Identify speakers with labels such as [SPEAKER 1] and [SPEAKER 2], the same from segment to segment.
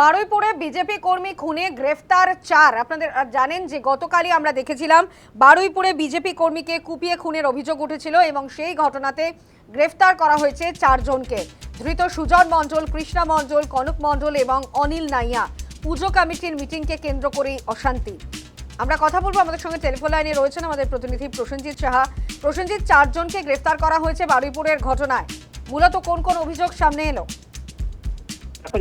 [SPEAKER 1] বারুইপুরে BJP কর্মী খুনে গ্রেফতার 4। আপনাদের জানেন যে গতকালই আমরা দেখেছিলাম বারুইপুরে বিজেপি কর্মীকে কুপিয়ে খুনের অভিযোগ উঠেছিল এবং সেই ঘটনাতে গ্রেফতার করা হয়েছে 4 জনকে। ধৃত সুজন মণ্ডল, কৃষ্ণা মণ্ডল, কনক মণ্ডল এবং অনিল নাইয়া। পুজো কমিটির মিটিংকে কেন্দ্র করেই অশান্তি। আমরা কথা বলবো, আমাদের সঙ্গে টেলিফোন লাইনে রয়েছেন আমাদের প্রতিনিধি প্রসেনজিৎ সাহা। প্রসেনজিৎ, 4 জনকে গ্রেফতার করা হয়েছে বারুইপুরের ঘটনায়, মূলত কোন কোন অভিযোগ সামনে এলো?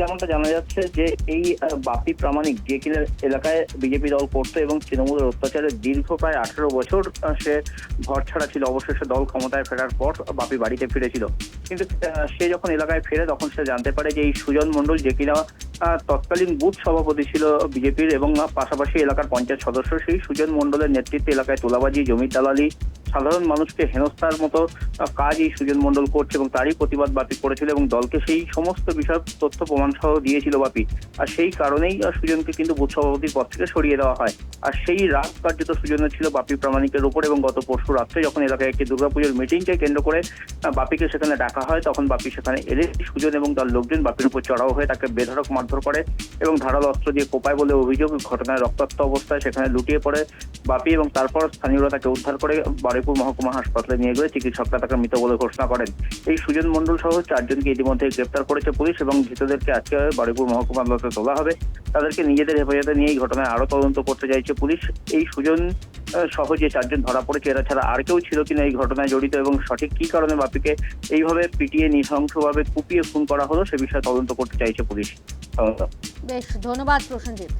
[SPEAKER 2] যেমনটা জানা যাচ্ছে যে এই বাপি প্রামাণিক যে কিনা এলাকায় বিজেপি দল করতো এবং তৃণমূলের অত্যাচারে দীর্ঘ প্রায় 18 বছর সে ঘর ছাড়া ছিল। অবশেষে দল ক্ষমতায় ফেরার পর বাপি বাড়িতে ফিরেছিল, কিন্তু সে যখন এলাকায় ফেরে তখন সে জানতে পারে যে এই সুজন মণ্ডল যে কিনা তৎকালীন বুথ সভাপতি ছিল বিজেপির এবং পাশাপাশি এলাকার পঞ্চায়েত সদস্য, সেই সুজন মণ্ডলের নেতৃত্বে এলাকায় তোলাবাজি, জমি দালালি, সাধারণ মানুষকে হেনস্থার মতো কাজ এই সুজন মণ্ডল করছে এবং তারই প্রতিবাদ বাপি করেছিল এবং দলকে সেই সমস্ত বিষয় তথ্য প্রমাণ সহ দিয়েছিল বাপি। আর সেই কারণেই সুজনকে কিন্তু বুথ সভাপতির পদ থেকে সরিয়ে দেওয়া হয়। আর সেই রাত কার্যত সুজনের ছিল বাপি প্রামাণিকের উপর এবং গত পরশু রাত্রে যখন এলাকায় একটি দুর্গাপুজোর মিটিংকে কেন্দ্র করে বাপিকে সেখানে ডাকা হয়, তখন বাপি সেখানে এলে সুজন এবং তার লোকজন বাপির উপর চড়াও হয়ে তাকে বেধড়ক মারধর করে এবং ধারালো অস্ত্র দিয়ে কোপায় বলে অভিযোগ। ঘটনায় রক্তাক্ত অবস্থায় সেখানে লুটিয়ে পড়ে বাপি এবং তারপর স্থানীয়রা তাকে উদ্ধার করে বারুইপুর মহকুমা হাসপাতালে নিয়ে গেলে চিকিৎসকরা তাকে মৃত বলে ঘোষণা করেন। এই সুজন মণ্ডল সহ 4 জনকে ইতিমধ্যে গ্রেপ্তার করেছে পুলিশ এবং ধৃতদেরকে আজকে বারুইপুর মহকুমা আদালতে তোলা হবে। তাদেরকে নিজেদের হেফাজতে নিয়ে এই ঘটনায় আরো তদন্ত করতে চাইছে পুলিশ। এই সুজন সহ যে 4 জন ধরা পড়েছে এরা ছাড়া আর কেউ ছিল কিনা এই ঘটনায় জড়িত এবং সঠিক কি কারণে বাপিকে এইভাবে পিটিয়ে নৃশংসভাবে কুপিয়ে খুন করা হলো সে বিষয়ে তদন্ত করতে চাইছে পুলিশ।
[SPEAKER 1] বেশ, ধন্যবাদ প্রসেনজিৎ।